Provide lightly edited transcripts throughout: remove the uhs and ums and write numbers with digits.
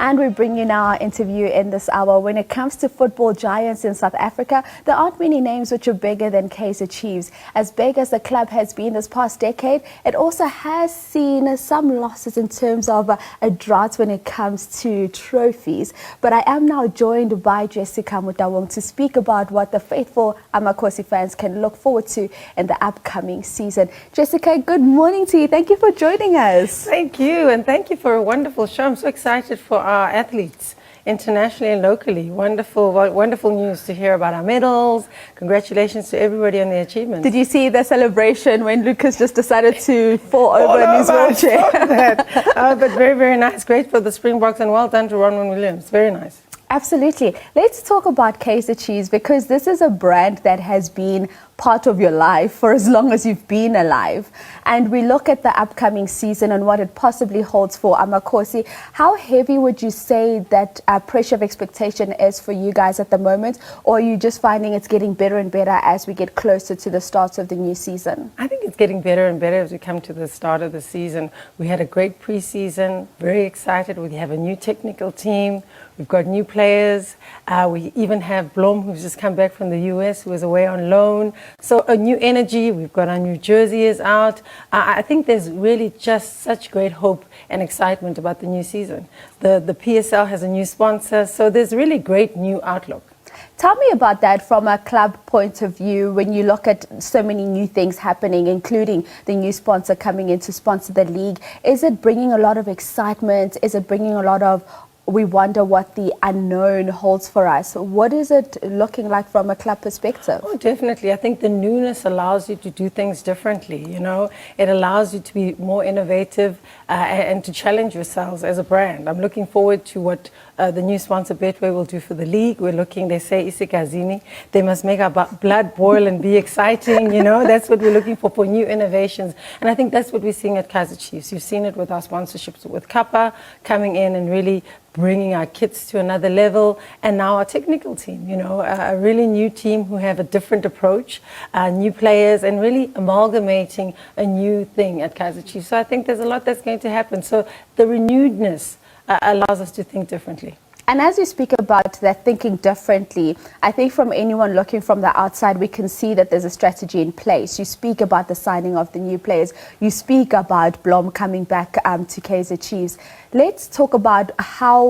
And we bring you now our interview in this hour. When it comes to football giants in South Africa, there aren't many names which are bigger than Kaizer Chiefs. As big as the club has been this past decade, it also has seen some losses in terms of a drought when it comes to trophies. But I am now joined by Jessica Motaung to speak about what the faithful Amakhosi fans can look forward to in the upcoming season. Jessica, good morning to you. Thank you for joining us. Thank you, and thank you for a wonderful show. I'm so excited for our athletes, internationally and locally. Wonderful news to hear about our medals. Congratulations to everybody on their achievements. Did you see the celebration when Lucas just decided to fall over in his wheelchair? But very, very nice. Great for the Springboks, and well done to Ronwen Williams. Very nice. Absolutely. Let's talk about Kaizer Chiefs, because this is a brand that has been part of your life for as long as you've been alive. And we look at the upcoming season and what it possibly holds for Amakhosi. How heavy would you say that pressure of expectation is for you guys at the moment? Or are you just finding it's getting better and better as we get closer to the start of the new season? I think it's getting better and better as we come to the start of the season. We had a great preseason, very excited. We have a new technical team. We've got new players. We even have Blom, who's just come back from the US, who was away on loan. So a new energy. We've got our new jerseys out. I think there's really just such great hope and excitement about the new season. The PSL has a new sponsor, so there's really great new outlook. Tell me about that from a club point of view. When you look at so many new things happening, including the new sponsor coming in to sponsor the league, is it bringing a lot of excitement? Is it bringing a lot of, we wonder what the unknown holds for us? What is it looking like from a club perspective? Oh, definitely. I think the newness allows you to do things differently. You know, it allows you to be more innovative and to challenge yourselves as a brand. I'm looking forward to what the new sponsor Betway will do for the league. We're looking, they say isikazini, they must make our blood boil and be exciting. You know, that's what we're looking for new innovations. And I think that's what we're seeing at Kaizer Chiefs. You've seen it with our sponsorships with Kappa coming in and really bringing our kids to another level, and now our technical team, you know, a really new team who have a different approach, new players, and really amalgamating a new thing at Kaizer Chiefs. So I think there's a lot that's going to happen. So the renewedness allows us to think differently. And as you speak about that thinking differently, I think from anyone looking from the outside, we can see that there's a strategy in place. You speak about the signing of the new players. You speak about Blom coming back to Kaizer Chiefs. Let's talk about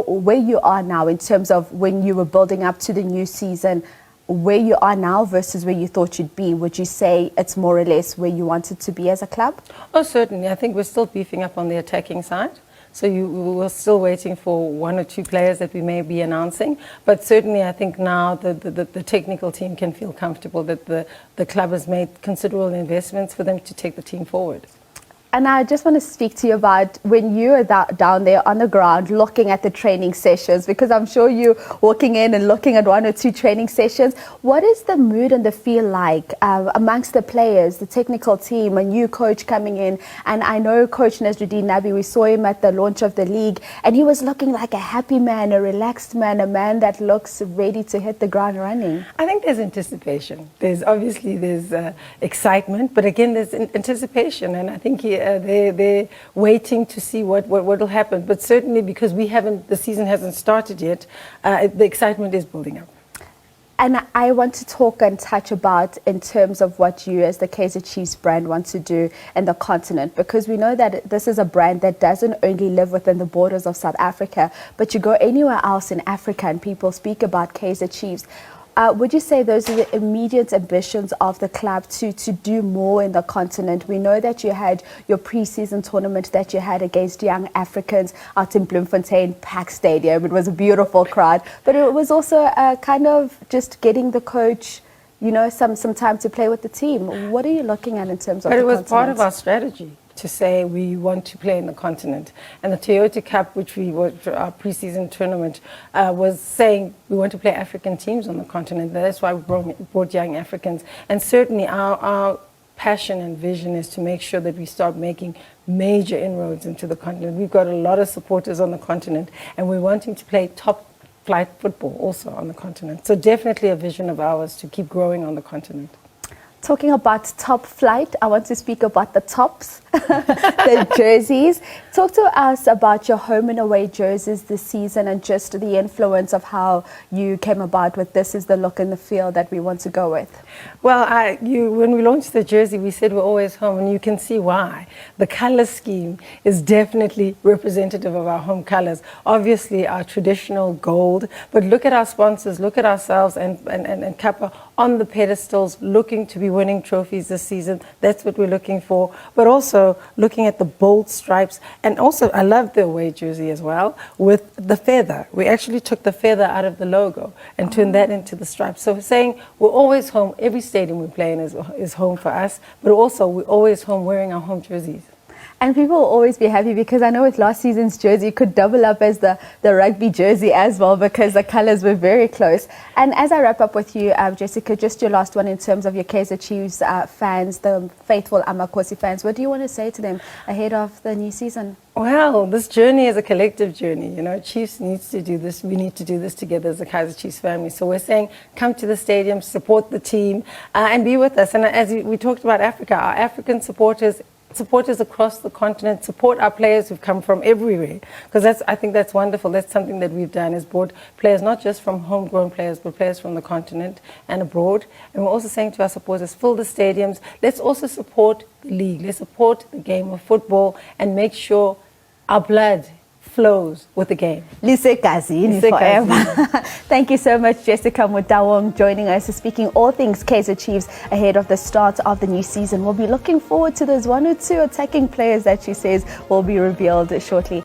where you are now in terms of when you were building up to the new season, where you are now versus where you thought you'd be. Would you say it's more or less where you wanted to be as a club? Oh, certainly. I think we're still beefing up on the attacking side. So we're still waiting for one or two players that we may be announcing. But certainly I think now the technical team can feel comfortable that the club has made considerable investments for them to take the team forward. And I just want to speak to you about when you are down there on the ground looking at the training sessions, because I'm sure you're walking in and looking at one or two training sessions. What is the mood and the feel like amongst the players, the technical team, a new coach coming in? And I know Coach Nasreddine Nabi, we saw him at the launch of the league, and he was looking like a happy man, a relaxed man, a man that looks ready to hit the ground running. I think there's anticipation. There's excitement, but again, there's anticipation. And I think they're waiting to see what will happen. But certainly because the season hasn't started yet, the excitement is building up. And I want to talk and touch about in terms of what you as the Kaizer Chiefs brand want to do in the continent, because we know that this is a brand that doesn't only live within the borders of South Africa, but you go anywhere else in Africa and people speak about Kaizer Chiefs. Would you say those are the immediate ambitions of the club to do more in the continent? We know that you had your pre-season tournament that you had against young Africans out in Bloemfontein, packed stadium. It was a beautiful crowd, but it was also kind of just getting the coach, you know, some time to play with the team. What are you looking at in terms of the continent? But it was part of our strategy to say we want to play in the continent. And the Toyota Cup, which our pre-season tournament, was saying we want to play African teams on the continent. That's why we brought young Africans. And certainly our passion and vision is to make sure that we start making major inroads into the continent. We've got a lot of supporters on the continent, and we're wanting to play top flight football also on the continent. So definitely a vision of ours to keep growing on the continent. Talking about top flight, I want to speak about the tops. the jerseys. Talk to us about your home and away jerseys this season and just the influence of how you came about with this is the look and the feel that we want to go with. Well, when we launched the jersey, we said we're always home, and you can see why. The color scheme is definitely representative of our home colors. Obviously, our traditional gold, but look at our sponsors, look at ourselves and Kappa on the pedestals, looking to be winning trophies this season. That's what we're looking for. But also looking at the bold stripes. And also, I love the away jersey as well with the feather. We actually took the feather out of the logo and turned that into the stripes. So we're saying we're always home. Every stadium we play in is home for us. But also, we're always home wearing our home jerseys. And people will always be happy because I know with last season's jersey, it could double up as the rugby jersey as well because the colors were very close. And as I wrap up with you, Jessica, just your last one in terms of your Kaizer Chiefs fans, the faithful Amakhosi fans, what do you want to say to them ahead of the new season? Well, this journey is a collective journey. You know, Chiefs needs to do this. We need to do this together as a Kaizer Chiefs family. So we're saying, come to the stadium, support the team, and be with us. And as we talked about Africa, our African supporters across the continent, support our players who've come from everywhere. Because I think that's wonderful. That's something that we've done, is brought players not just from homegrown players, but players from the continent and abroad. And we're also saying to our supporters, fill the stadiums. Let's also support the league. Let's support the game of football and make sure our blood flows with the game. Lisekazini forever. Thank you so much, Jessica Motaung, joining us, speaking all things Kaizer Chiefs ahead of the start of the new season. We'll be looking forward to those one or two attacking players that she says will be revealed shortly.